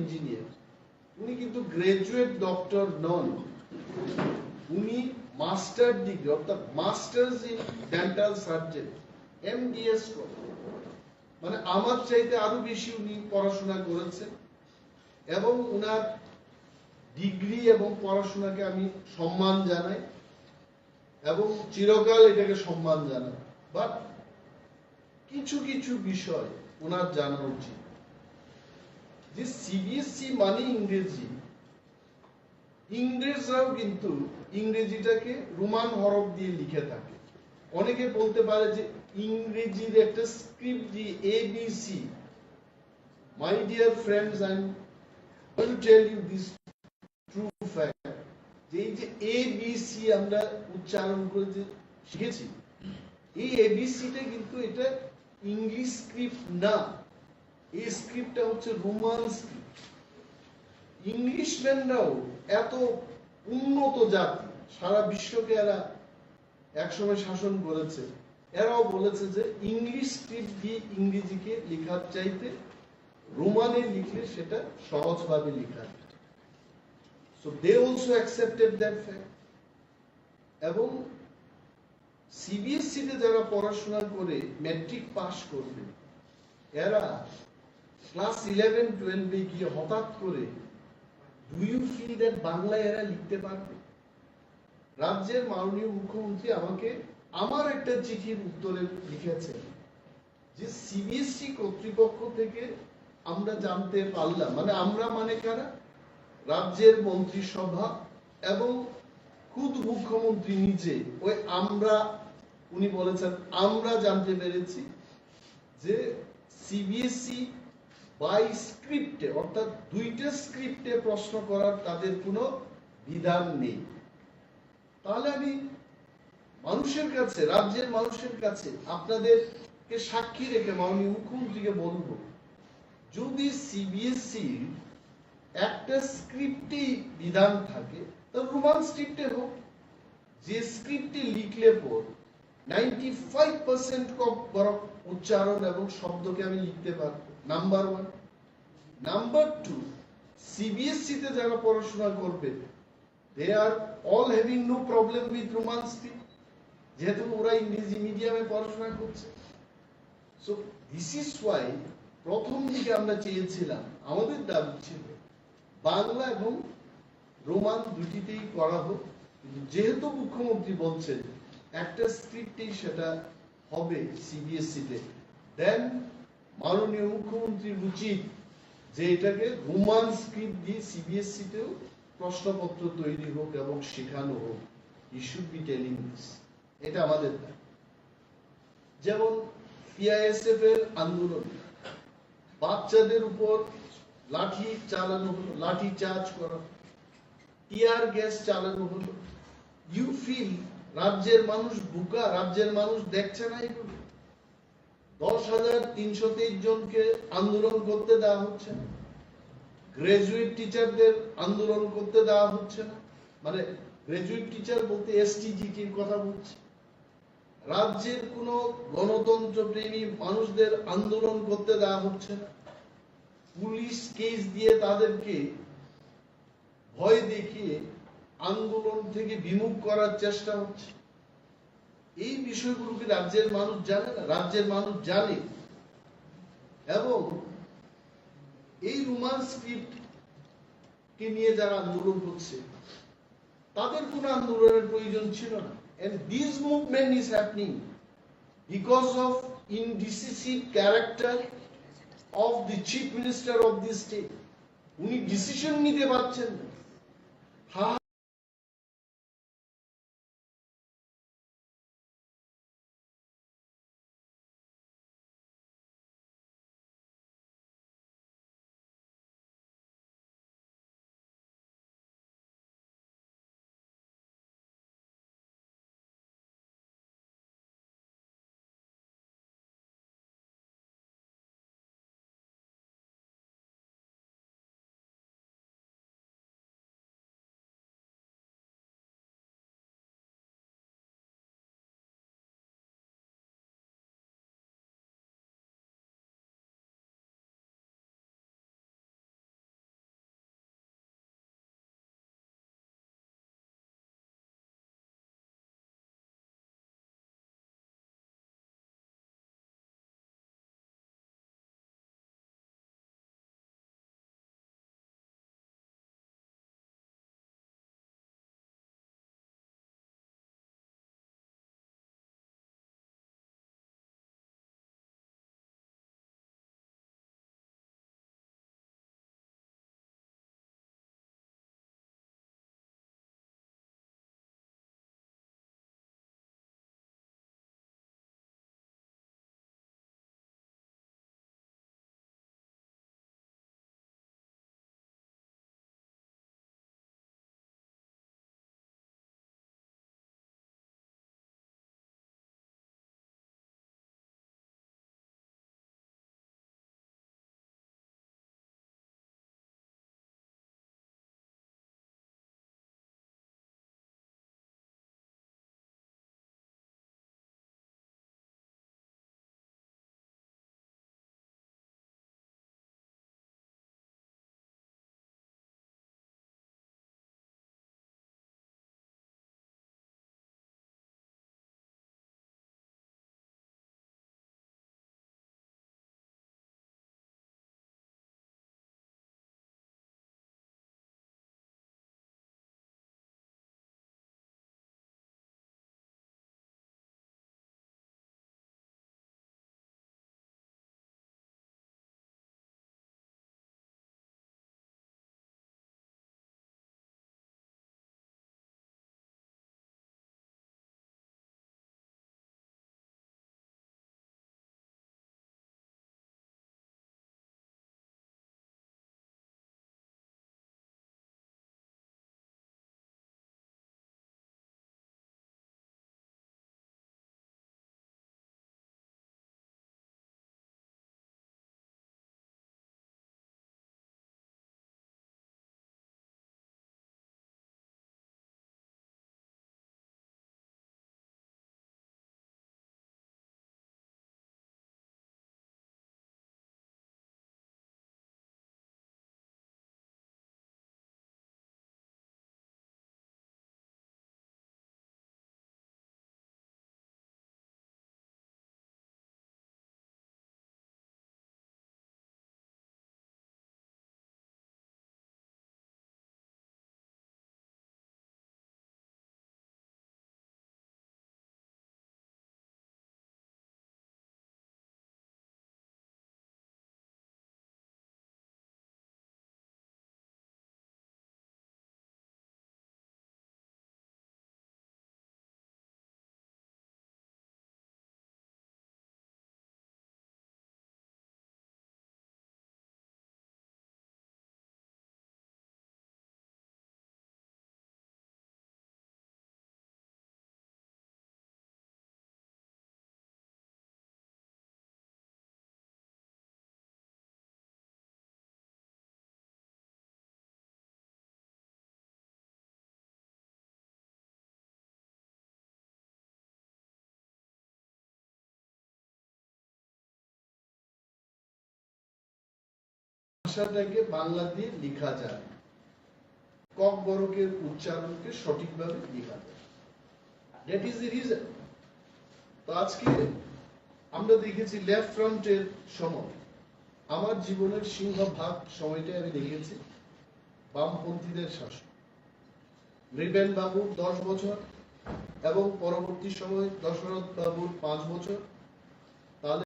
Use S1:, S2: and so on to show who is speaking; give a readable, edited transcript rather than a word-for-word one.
S1: Engineer, উনি কিন্তু graduate doctor নন, উনি মাস্টার ডিগ্রি অর্থাৎ masters in dental surgery MDS মানে আমার চাইতে আরো বেশি উনি পড়াশোনা করেছেন এবং উনার ডিগ্রি এবং পড়াশোনাকে আমি সম্মান জানাই এবং চিরকাল এটাকে সম্মান জানাই। বাট কিছু কিছু বিষয় ওনার জানা উচিত যে সিবিএসসি মানে ইংরেজি, ইংরেজরাও কিন্তু ইংরেজিটাকে রোমান হরফ দিয়ে লিখে থাকে। অনেকে বলতে পারে যে ইংরেজির একটা স্ক্রিপ্ট দিয়ে ABC. My dear friends, I will tell you this true fact, যে এই যে এবিসি আমরা উচ্চারণ করে যে শিখেছি, এই এবিসিটা কিন্তু এটা ইংলিশ স্ক্রিপ্ট না, এই স্ক্রিপ্টটা হচ্ছে রোমান স্ক্রিপ্ট। ইংলিশম্যানরাও এত উন্নত জাতি, সারা বিশ্বকে এরা একসময় শাসন করেছে, এরাও বলেছে যে ইংলিশ স্ক্রিপ্ট দিয়ে ইংরেজিকে লেখার চাইতে রোমানে লিখলে সেটা সহজভাবে লেখা। So they also accepted that fact. এবং সিবিএসসি তে যারা পড়াশোনা করে ম্যাট্রিক পাস করবে, এরা ক্লাস 11-12 গিয়ে হঠাৎ করে do you feel that Bangla এরা লিখতে পারবে? রাজ্যের মাননীয় মুখ্যমন্ত্রী আমাকে আমার একটা চিঠির উত্তরে লিখেছেন যে সিবিএসসি কর্তৃপক্ষ থেকে আমরা জানতে পারলাম, মানে আমরা মানে কারা, রাজ্যের মন্ত্রিসভা এবং খুদ মুখ্যমন্ত্রী নিজে, ওই আমরা, উনি বলেছেন আমরা জানতে পেরেছি যে সিবিএসসি বাই স্ক্রিপ্টে অর্থাৎ দুইটা স্ক্রিপ্টে প্রশ্ন করার তাদের কোনো বিধান নেই। তাহলে আমি মানুষের কাছে, রাজ্যের মানুষের কাছে আপনাদেরকে সাক্ষী রেখে মাননীয় মুখ্যমন্ত্রীকে বলবো, যদি সিবিএসসি একটা স্ক্রিপ্টেই বিধান থাকে তাহলে রোমান স্ক্রিপ্টে হোক, যে স্ক্রিপ্টে লিখলে পর 95% বরং উচ্চারণ এবং শব্দকে আমি লিখতে পারবো, নাম্বার 1। নাম্বার 2, সিবিএসসি তে যারা পড়াশোনা করবে, they are all having no problem with Roman script, যেহেতু ওরা ইংরেজি মিডিয়ামে পড়াশোনা করছে। সো দিস ইজ ওয়াই প্রথম দিকে আমরা চেয়েছিলাম, আমাদের দাবি ছিল বাংলা এবং রোমান দুটিতেই করা হোক, কিন্তু যেহেতু মুখ্যমন্ত্রী বলছেন একটা স্ক্রিপ্টেই সেটা হবে সিবিএসসি তে, দেন মাননীয় মুখ্যমন্ত্রীর উচিত যে এটাকে রোমান স্ক্রিপ্ট দিয়ে সিবিএসসি তেও প্রশ্নপত্র তৈরি হোক এবং শেখানো হোক। ই শুড বি টেলিং দিস, এটা আমাদের দাবি। যেমন সিআইএসএফ এর আন্দোলন, বাচ্চাদের উপর লাঠি চালানো হলো, লাঠি চার্জ করা, টিয়ার গ্যাস চালানো হলো। ইউ ফিল রাজ্যের মানুষ বোকা, রাজ্যের মানুষ দেখছে না এগুলো? 10,323 জনকে আন্দোলন করতে দেওয়া হচ্ছে না, গ্রাজুয়েট টিচারদের আন্দোলন করতে দেওয়া হচ্ছে না, মানে গ্রাজুয়েট টিচার বলতে এসটিজিটির কথা বলছে। রাজ্যের কোন গণতন্ত্র প্রেমী মানুষদের আন্দোলন করতে দেওয়া হচ্ছে না, পুলিশ কেস দিয়ে তাদেরকে ভয় দেখিয়ে আন্দোলন থেকে বিমুখ করার চেষ্টা হচ্ছে। এই বিষয়গুলোকে রাজ্যের মানুষ জানে না? রাজ্যের মানুষ জানে। এবং এই রোমান স্ক্রিপ্ট কে নিয়ে যারা আন্দোলন করছে, তাদের কোনো আন্দোলনের প্রয়োজন ছিল না। and this movement is happening because of indecisive character of the chief minister of this state. উনি ডিসিশন নিতে পারছেন না। ভাষাটাকে বাংলা দিয়ে লেখা যায়, কক বরকের উচ্চারণকে সঠিকভাবে লেখা যায়। That is the reason. তো আজকে আমরা দেখেছি লেফট ফ্রন্টের সময়, আমার জীবনের সিংহভাগ সময়টা আমি দেখেছি বামপন্থীদের শাসন। নৃপেন বাবুর 10 বছর এবং পরবর্তী সময় দশরথ বাবুর 5 বছর,